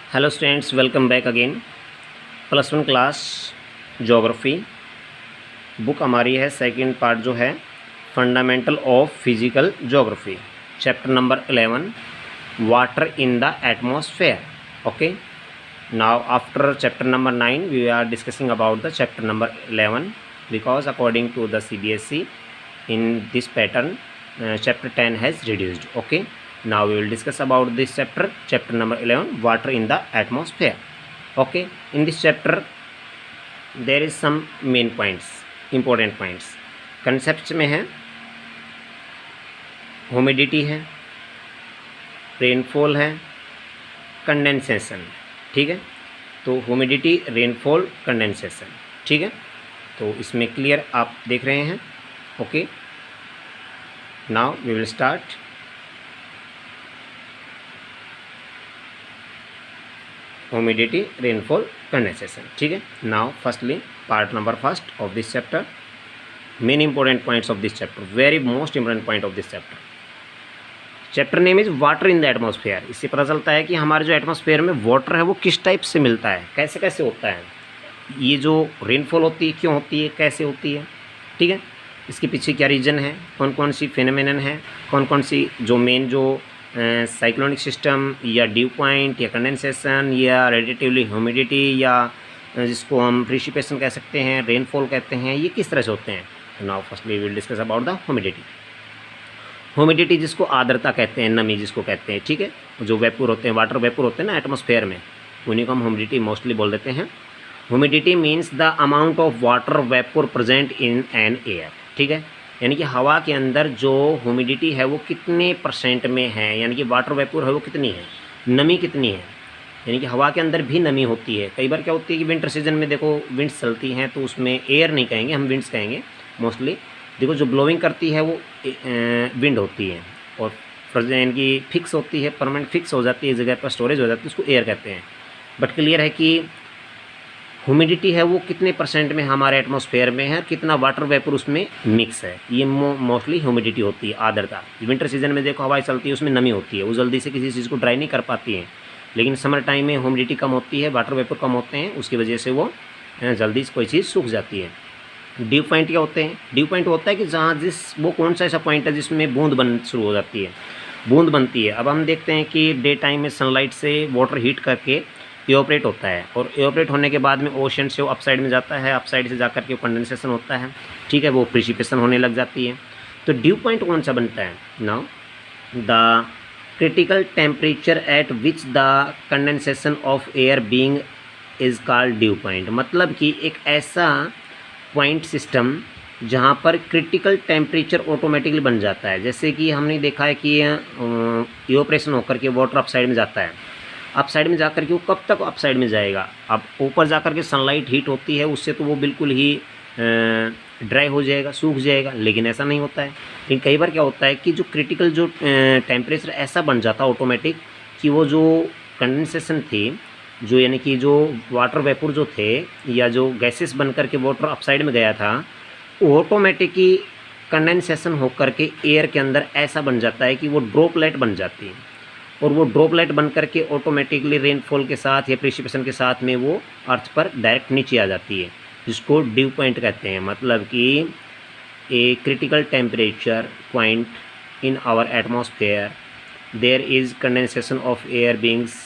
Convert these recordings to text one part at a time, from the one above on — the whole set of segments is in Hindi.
Hello students, welcome back again. Plus one class geography book हमारी है। सेकंड पार्ट जो है fundamental of physical geography, chapter number 11 water in the atmosphere. Okay, now after chapter number 9 we are discussing about the chapter number 11 because according to the CBSE in this pattern chapter 10 has reduced. Okay, now we will discuss about this chapter number 11 water in the atmosphere. Okay, in this chapter there is some main points, important points. concepts में है ह्यूमिडिटी है, रेनफॉल है, कंडेंसेशन। ठीक है, तो ह्यूमिडिटी, रेनफॉल, कंडेंसेशन। ठीक है, तो इसमें क्लियर आप देख रहे हैं। Okay, now we will start. Humidity, rainfall, condensation. ठीक है, now firstly part number first of this chapter, main important points of this chapter, very most important point of this chapter. Chapter name is water in the atmosphere. इससे पता चलता है कि हमारे जो एटमॉस्फेयर में वाटर है वो किस टाइप से मिलता है, कैसे कैसे होता है, ये जो रेनफॉल होती है क्यों होती है, कैसे होती है। ठीक है, इसके पीछे क्या रीजन है, कौन कौन सी फेनोमेनन है, कौन कौन सी जो मेन जो साइक्लोनिक सिस्टम या ड्यू पॉइंट या कंडेंसेशन या रेडिएटिवली ह्यूमिडिटी या जिसको हम प्रिसिपिटेशन कह सकते हैं, रेनफॉल कहते हैं, ये किस तरह से होते हैं। Now firstly we will discuss about the humidity. Humidity जिसको आर्द्रता कहते हैं, नमी जिसको कहते हैं। ठीक है, जो वेपर होते हैं, वाटर वेपर होते हैं ना एटमॉस्फेयर में, उन्हीं को हम ह्यूमिडिटी मोस्टली बोल देते हैं। Humidity means the amount of water vapour present in an air. ठीक है, यानी कि हवा के अंदर जो ह्यूमिडिटी है वो कितने परसेंट में है, यानी कि वाटर वेपर है वो कितनी है, नमी कितनी है। यानी कि हवा के अंदर भी नमी होती है। कई बार क्या होती है कि विंटर सीजन में देखो विंड्स चलती हैं तो उसमें एयर नहीं कहेंगे, हम विंड्स कहेंगे मोस्टली। देखो जो ब्लोइंग करती है वो विंड होती है, और यानी कि फिक्स होती है, परमानेंट फिक्स हो जाती है, जगह पर स्टोरेज हो जाती है, उसको एयर कहते हैं। बट क्लियर है कि ह्यूमिडिटी है वो कितने परसेंट में हमारे एटमॉस्फेयर में है, कितना वाटर वेपर उसमें मिक्स है, ये मोस्टली ह्यूमिडिटी होती है, आर्द्रता। विंटर सीजन में देखो हवाएं चलती है, उसमें नमी होती है, वो जल्दी से किसी चीज़ को ड्राई नहीं कर पाती है। लेकिन समर टाइम में ह्यूमिडिटी कम होती है, वाटर वेपर कम होते हैं, उसकी वजह से वो जल्दी से कोई चीज़ सूख जाती है। ड्यू पॉइंट क्या होते हैं, ड्यू पॉइंट होता है कि जहाँ वो कौन सा ऐसा पॉइंट है जिसमें बूंद बन शुरू हो जाती है, बूंद बनती है। अब हम देखते हैं कि डे टाइम में सनलाइट से वाटर हीट करके इवोपरेट होता है, और इवोपरेट होने के बाद में ओशन से वो अपसाइड में जाता है, अपसाइड से जाकर के कंडेंसेशन होता है। ठीक है, वो प्रिसिपिटेशन होने लग जाती है। तो ड्यू पॉइंट कौन सा बनता है। Now the critical temperature at which the condensation of air being is called dew point. मतलब कि एक ऐसा पॉइंट सिस्टम जहाँ पर क्रिटिकल टेम्परेचर ऑटोमेटिकली बन जाता है। जैसे कि हमने देखा है कि इवोपरेशन होकर के वाटर अपसाइड में जाता है, अपसाइड में जाकर के वो कब तक अपसाइड में जाएगा। अब ऊपर जाकर के सनलाइट हीट होती है, उससे तो वो बिल्कुल ही ड्राई हो जाएगा, सूख जाएगा। लेकिन ऐसा नहीं होता है। लेकिन कई बार क्या होता है कि जो क्रिटिकल जो टेम्परेचर ऐसा बन जाता है ऑटोमेटिक कि वो जो कंडेंसेशन थी, जो यानी कि जो वाटर वेपर जो थे या जो गैसेस बन करके वाटर अपसाइड में गया था, ऑटोमेटिक ही कंडेंसेशन होकर के एयर के अंदर ऐसा बन जाता है कि वो ड्रॉपलेट बन जाती है, और वो ड्रॉपलेट बन करके ऑटोमेटिकली रेनफॉल के साथ या प्रिसिपिटेशन के साथ में वो अर्थ पर डायरेक्ट नीचे आ जाती है, जिसको ड्यू पॉइंट कहते हैं। मतलब कि a critical temperature point in our atmosphere there is condensation of air beings,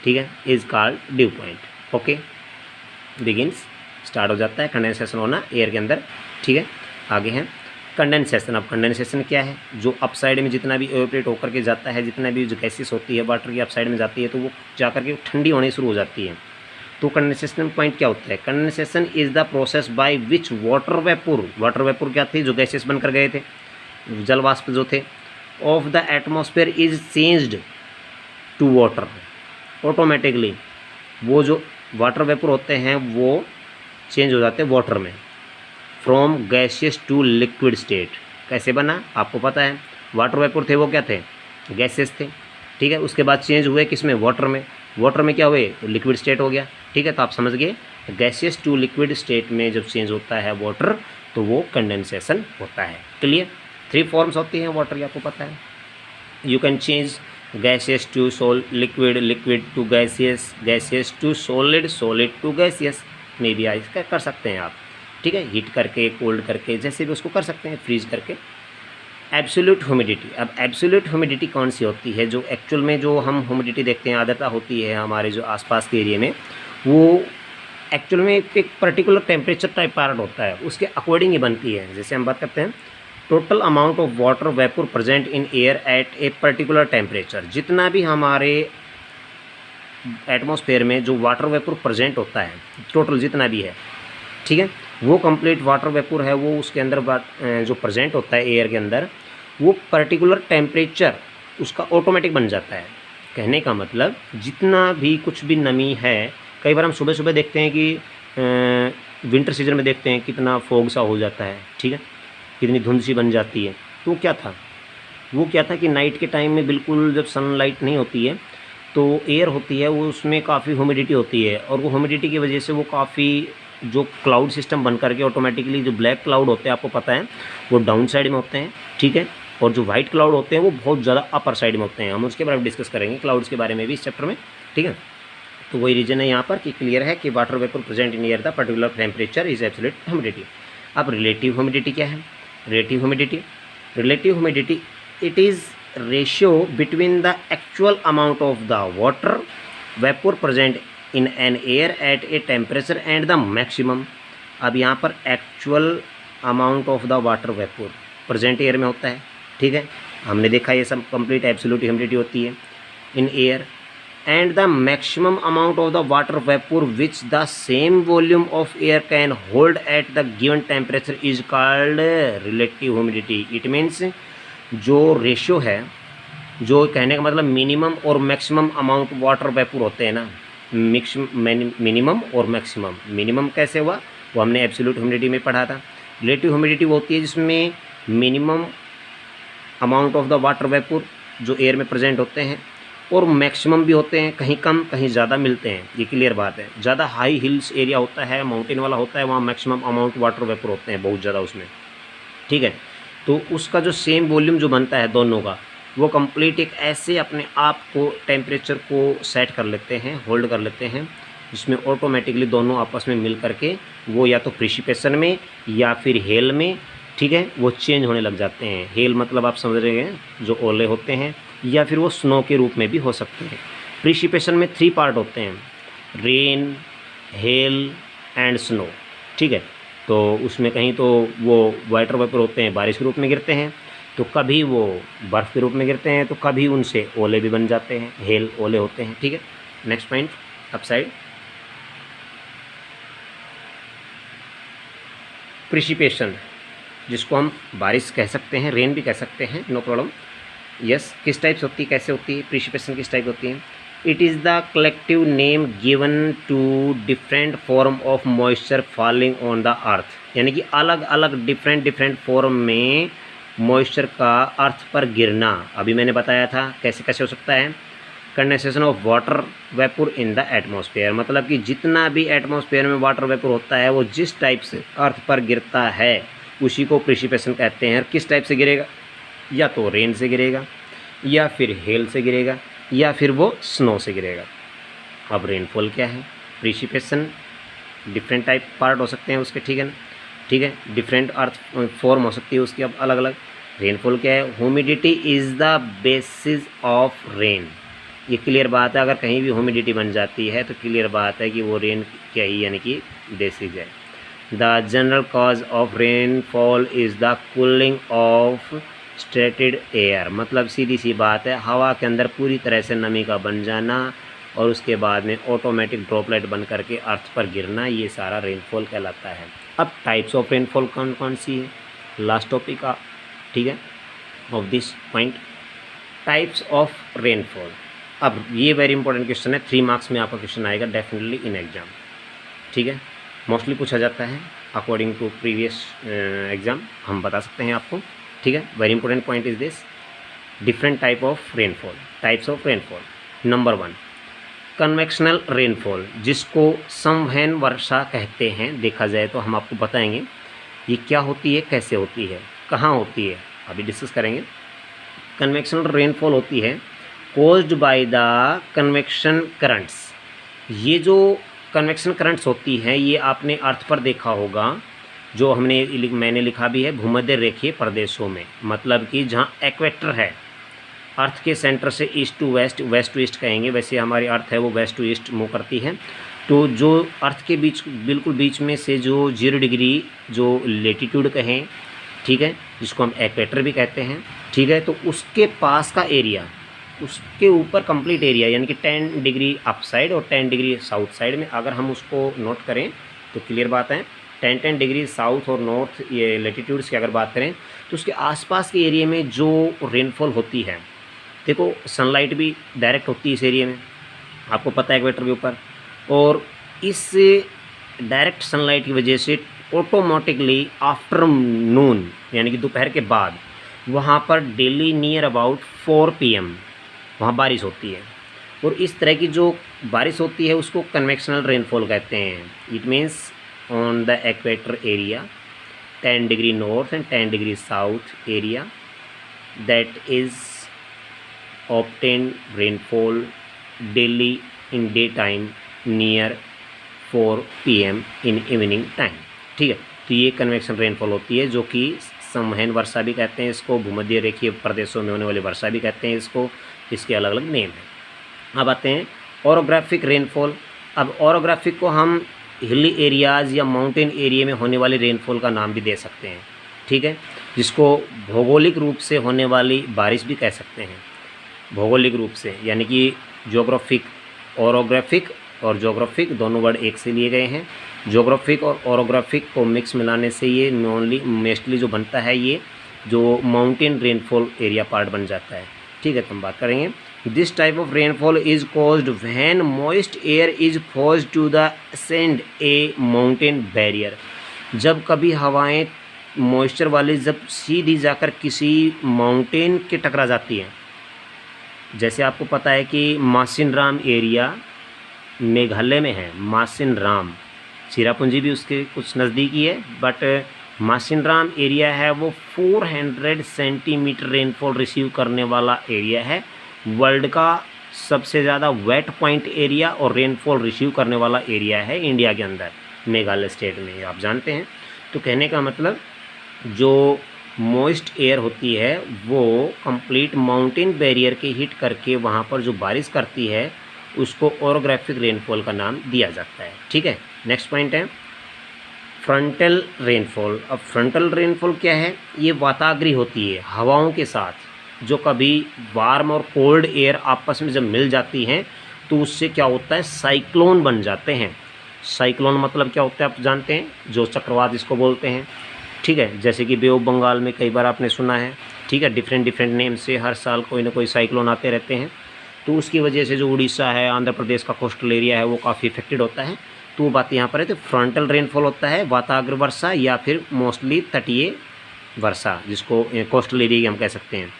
ठीक है, is called dew point. Okay, begins, start हो जाता है कंडेंसेशन होना एयर के अंदर। ठीक है, आगे है कंडेंसेशन। अब कंडेंसेशन क्या है, जो अपसाइड में जितना भी इवोपरेट होकर के जाता है, जितना भी जो गैसेस होती है वाटर की अपसाइड में जाती है, तो वो जाकर के ठंडी होनी शुरू हो जाती है। तो कंडेंसेशन पॉइंट क्या होता है। Condensation is the process by which water vapour क्या थे, जो गैसेस बनकर गए थे, जल वाष्प जो थे, of the atmosphere is changed to water. Automatically वो जो वाटर वेपर होते हैं वो चेंज हो जाते हैं वाटर में, from gaseous to liquid state. कैसे बना आपको पता है, वाटर वेपर थे वो क्या थे, गैसेस थे। ठीक है, उसके बाद चेंज हुए किस में, वाटर में। वाटर में क्या हुए, तो लिक्विड स्टेट हो गया। ठीक है, तो आप समझ गए, गैसियस टू लिक्विड स्टेट में जब चेंज होता है वाटर तो वो कंडेंसेशन होता है। क्लियर, 3 फॉर्म्स होती हैं वाटर की, आपको पता है। You can change gaseous to liquid, liquid to gaseous, gaseous to solid, solid to gaseous में भी आइस कर सकते हैं आप, ठीक है, हीट करके, कोल्ड करके, जैसे भी उसको कर सकते हैं, फ्रीज करके। एब्सोल्यूट ह्यूमिडिटी, अब एब्सोल्यूट ह्यूमिडिटी कौन सी होती है? जो एक्चुअल में जो हम ह्यूमिडिटी देखते हैं, आर्द्रता होती है हमारे जो आसपास के एरिया में, वो एक्चुअल में एक पर्टिकुलर टेम्परेचर टाइप पार्ट होता है, उसके अकॉर्डिंग ही बनती है। जैसे हम बात करते हैं total amount of water vapour present in air at a particular temperature, जितना भी हमारे एटमॉस्फेयर में जो वाटर वेपर प्रेजेंट होता है, टोटल जितना भी है, ठीक है, वो कंप्लीट वाटर वेपर है, वो उसके अंदर जो प्रेजेंट होता है एयर के अंदर, वो पर्टिकुलर टेम्परेचर उसका ऑटोमेटिक बन जाता है। कहने का मतलब जितना भी कुछ भी नमी है, कई बार हम सुबह सुबह देखते हैं कि विंटर सीजन में देखते हैं कितना फॉग सा हो जाता है, ठीक है, कितनी धुंध सी बन जाती है। तो वो क्या था कि नाइट के टाइम में बिल्कुल जब सनलाइट नहीं होती है तो एयर होती है, वो उसमें काफ़ी ह्यूमिडिटी होती है, और वो ह्यूमिडिटी की वजह से वो काफ़ी जो क्लाउड सिस्टम बन करके ऑटोमेटिकली जो ब्लैक क्लाउड होते हैं, आपको पता है, वो डाउन साइड में होते हैं, ठीक है, और जो वाइट क्लाउड होते हैं वो बहुत ज़्यादा अपर साइड में होते हैं। हम उसके बारे में डिस्कस करेंगे, क्लाउड्स के बारे में भी इस चैप्टर में, ठीक है। तो वही रीजन है यहाँ पर कि क्लियर है कि water vapour present in air the particular temperature is absolute humidity. अब रिलेटिव ह्यूमिडिटी क्या है? Relative humidity it is ratio between the actual amount of the water vapour present in an air at a temperature and the maximum. अब यहाँ पर actual amount of the water vapour present air में होता है, ठीक है, हमने देखा ये सब कंप्लीट एब्सोल्यूट ह्यूमिडिटी होती है in air, and the maximum amount of the water vapour which the same volume of air can hold at the given temperature is called relative humidity. It means जो रेशियो है, जो कहने का मतलब मिनिमम और मैक्सिमम अमाउंट वाटर वेपर होते हैं ना, मिनिमम और मैक्सिमम। मिनिमम कैसे हुआ, वो हमने एब्सोल्यूट ह्यूमिडिटी में पढ़ा था। रिलेटिव ह्यूमिडिटी वो होती है जिसमें minimum amount of the water vapour जो एयर में प्रेजेंट होते हैं और मैक्सिमम भी होते हैं, कहीं कम कहीं ज़्यादा मिलते हैं, ये क्लियर बात है। ज़्यादा हाई हिल्स एरिया होता है, माउंटेन वाला होता है, वहाँ मैक्सिमम अमाउंट वाटर वेपर होते हैं बहुत ज़्यादा उसमें, ठीक है। तो उसका जो सेम वॉल्यूम जो बनता है दोनों का, वो कंप्लीट एक ऐसे अपने आप को टेम्परेचर को सेट कर लेते हैं, होल्ड कर लेते हैं, जिसमें ऑटोमेटिकली दोनों आपस में मिल करके वो या तो प्रेसिपिटेशन में या फिर हेल में, ठीक है, वो चेंज होने लग जाते हैं। हेल मतलब आप समझ रहे हैं, जो ओले होते हैं, या फिर वो स्नो के रूप में भी हो सकते हैं। प्रेसिपिटेशन में 3 पार्ट होते हैं, रेन, हेल एंड स्नो, ठीक है। तो उसमें कहीं तो वो वाटर वेपर होते हैं, बारिश के रूप में गिरते हैं, तो कभी वो बर्फ़ के रूप में गिरते हैं, तो कभी उनसे ओले भी बन जाते हैं, हेल ओले होते हैं, ठीक है। नेक्स्ट पॉइंट अपसाइड, प्रेसिपिटेशन, जिसको हम बारिश कह सकते हैं, रेन भी कह सकते हैं, नो प्रॉब्लम। यस, किस टाइप से होती है, कैसे होती है प्रेसिपिटेशन, किस टाइप होती है? It is the collective name given to different form of moisture falling on the earth, यानी कि अलग अलग डिफरेंट फॉर्म में मॉइस्चर का अर्थ पर गिरना। अभी मैंने बताया था कैसे कैसे हो सकता है। Condensation of water vapour in the atmosphere, मतलब कि जितना भी एटमॉस्फेयर में वाटर वेपर होता है, वो जिस टाइप से अर्थ पर गिरता है उसी को प्रेसिपिटेशन कहते हैं। और किस टाइप से गिरेगा, या तो रेन से गिरेगा, या फिर हेल से गिरेगा, या फिर वो स्नो से गिरेगा। अब रेनफॉल क्या है, प्रेसिपिटेशन डिफरेंट टाइप पार्ट हो सकते हैं उसके, ठीक है ना, ठीक है, डिफरेंट अर्थ फॉर्म हो सकती है उसकी, अब अलग अलग। रेनफॉल क्या है, humidity is the basis of rain, ये क्लियर बात है। अगर कहीं भी ह्यूमिडिटी बन जाती है तो क्लियर बात है कि वो रेन क्या ही, यानी कि बेसिस है। The general cause of rainfall is the cooling of striated air, मतलब सीधी सी बात है, हवा के अंदर पूरी तरह से नमी का बन जाना और उसके बाद में ऑटोमेटिक ड्रॉपलेट बन करके अर्थ पर गिरना, ये सारा रेनफॉल कहलाता है। अब टाइप्स ऑफ रेनफॉल कौन कौन सी है, लास्ट टॉपिक का, ठीक है, of this point, types of rainfall. अब ये वेरी इंपॉर्टेंट क्वेश्चन है, 3 मार्क्स में आपका क्वेश्चन आएगा डेफिनेटली इन एग्जाम, ठीक है, मोस्टली पूछा जाता है अकॉर्डिंग टू प्रीवियस एग्जाम, हम बता सकते हैं आपको, ठीक है। Very important point is this, different type of rainfall, types of rainfall. Number 1 convectional rainfall, जिसको समवहन वर्षा कहते हैं। देखा जाए तो हम आपको बताएंगे ये क्या होती है, कैसे होती है, कहाँ होती है, अभी डिस्कस करेंगे। कन्वेक्शनल रेनफॉल होती है caused by the convection currents. ये जो कन्वेक्शन करंट्स होती हैं ये आपने अर्थ पर देखा होगा, जो मैंने लिखा भी है भूमध्य रेखीय प्रदेशों में, मतलब कि जहाँ इक्वेटर है, अर्थ के सेंटर से east to west, west to east कहेंगे, वैसे हमारी अर्थ है वो वेस्ट टू ईस्ट मूव करती है। तो जो अर्थ के बीच बिल्कुल बीच में से जो 0 डिग्री जो लेटीट्यूड कहें, ठीक है, जिसको हम इक्वेटर भी कहते हैं, ठीक है, तो उसके पास का एरिया, उसके ऊपर कंप्लीट एरिया यानी कि 10 डिग्री अप साइड और 10 डिग्री साउथ साइड में अगर हम उसको नोट करें तो क्लियर बात है। 10 डिग्री साउथ और नॉर्थ ये लेटीट्यूड्स की अगर बात करें तो उसके आसपास के एरिया में जो रेनफॉल होती है, देखो सनलाइट भी डायरेक्ट होती है इस एरिया में, आपको पता है इक्वेटर के ऊपर, और इस डायरेक्ट सनलाइट की वजह से ऑटोमेटिकली आफ्टरनून यानी कि दोपहर के बाद वहाँ पर डेली नियर अबाउट 4 PM वहाँ बारिश होती है। और इस तरह की जो बारिश होती है उसको कन्वेक्शनल रेनफॉल कहते हैं। It means on the equator area 10 degree north and 10 degree south area that is obtain rainfall daily in day time near 4 PM in evening time, ठीक है। तो ये कन्वेक्शन रेनफॉल होती है, जो कि संवहन वर्षा भी कहते हैं इसको, भूमध्य रेखीय प्रदेशों में होने वाली वर्षा भी कहते हैं इसको, इसके अलग अलग नेम हैं। अब आते हैं ओरोग्राफिक रेनफॉल। अब ओरोग्राफिक को हम हिली एरियाज़ या माउंटेन एरिया में होने वाली रेनफॉल का नाम भी दे सकते हैं, ठीक है, जिसको भौगोलिक रूप से होने वाली बारिश भी कह सकते हैं। भौगोलिक रूप से यानी कि ज्योग्राफिक, ओरोग्राफिक और ज्योग्राफिक दोनों वर्ड एक से लिए गए हैं। ज्योग्राफिक और ओरोग्राफिक को मिक्स मिलाने से ये मोस्टली जो बनता है ये जो माउंटेन रेनफॉल एरिया पार्ट बन जाता है, ठीक है। तो हम बात करेंगे this type of rainfall is caused when moist air is forced to the ascend a mountain barrier. जब कभी हवाएं मॉइस्चर वाली जब सीधी जाकर किसी माउंटेन के टकरा जाती हैं, जैसे आपको पता है कि मासिनराम एरिया मेघालय में है, मासिनराम, चिरापुंजी भी उसके कुछ नज़दीकी है, बट मासिनराम एरिया है वो 400 सेंटीमीटर रेनफॉल रिसीव करने वाला एरिया है। वर्ल्ड का सबसे ज़्यादा वेट पॉइंट एरिया और रेनफॉल रिसीव करने वाला एरिया है इंडिया के अंदर, मेघालय स्टेट में, आप जानते हैं। तो कहने का मतलब जो मॉइस्ट एयर होती है वो कंप्लीट माउंटेन बैरियर के हिट करके वहाँ पर जो बारिश करती है उसको ओरोग्राफिक रेनफॉल का नाम दिया जाता है, ठीक है। नेक्स्ट पॉइंट है फ्रंटल रेनफॉल। अब फ्रंटल रेनफॉल क्या है? ये वाताग्री होती है हवाओं के साथ, जो कभी वार्म और कोल्ड एयर आपस में जब मिल जाती हैं तो उससे क्या होता है, साइक्लोन बन जाते हैं। साइक्लोन मतलब क्या होता है आप जानते हैं, जो चक्रवात इसको बोलते हैं, ठीक है। जैसे कि बे ऑफ बंगाल में कई बार आपने सुना है, ठीक है, डिफरेंट नेम से हर साल कोई ना कोई साइक्लोन आते रहते हैं। तो उसकी वजह से जो उड़ीसा है, आंध्र प्रदेश का कोस्टल एरिया है वो काफ़ी इफेक्टेड होता है। तो वो बात यहाँ पर है। तो फ्रंटल रेनफॉल होता है वाताग्र वर्षा या फिर मोस्टली तटीय वर्षा, जिसको कोस्टल एरिया हम कह सकते हैं,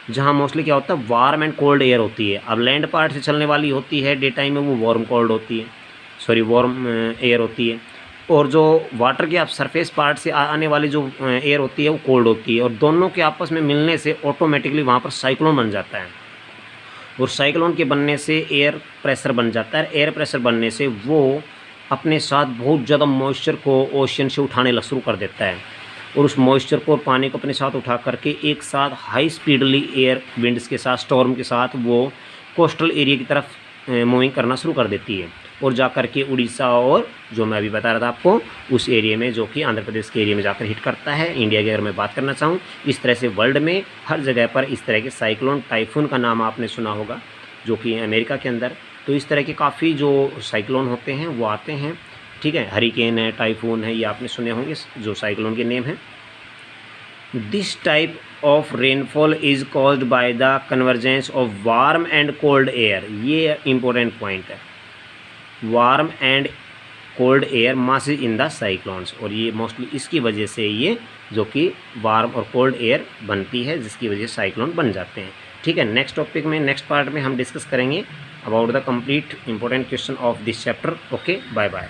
जहाँ मोस्टली क्या होता है वार्म एंड कोल्ड एयर होती है। अब लैंड पार्ट से चलने वाली होती है डे टाइम में वो वार्म कोल्ड होती है, वार्म एयर होती है, और जो वाटर के आप सरफेस पार्ट से आने वाली जो एयर होती है वो कोल्ड होती है, और दोनों के आपस में मिलने से ऑटोमेटिकली वहाँ पर साइक्लोन बन जाता है। और साइक्लोन के बनने से एयर प्रेशर बन जाता है। एयर प्रेशर बनने से वो अपने साथ बहुत ज़्यादा मॉइस्चर को ओशन से उठाने शुरू कर देता है, और उस मॉइस्चर को और पानी को अपने साथ उठा करके एक साथ हाई स्पीडली एयर विंड्स के साथ, स्टॉर्म के साथ वो कोस्टल एरिया की तरफ मूविंग करना शुरू कर देती है, और जा कर के उड़ीसा और जो मैं अभी बता रहा था आपको उस एरिया में, जो कि आंध्र प्रदेश के एरिया में जाकर हिट करता है। इंडिया की अगर मैं बात करना चाहूँ, इस तरह से वर्ल्ड में हर जगह पर इस तरह के साइक्लोन, टाइफून का नाम आपने सुना होगा, जो कि अमेरिका के अंदर। तो इस तरह के काफ़ी जो साइक्लोन होते हैं वो आते हैं, ठीक है। हरिकेन है, टाइफून है, ये आपने सुने होंगे जो साइक्लोन के नेम हैं। This type of rainfall is caused by the convergence of warm and cold air. ये इंपॉर्टेंट पॉइंट है, warm and cold air masses in the cyclones, और ये मोस्टली इसकी वजह से ये जो कि वार्म और कोल्ड एयर बनती है, जिसकी वजह से साइक्लोन बन जाते हैं, ठीक है। नेक्स्ट टॉपिक में, नेक्स्ट पार्ट में हम डिस्कस करेंगे about the complete important question of this chapter. Okay, bye bye.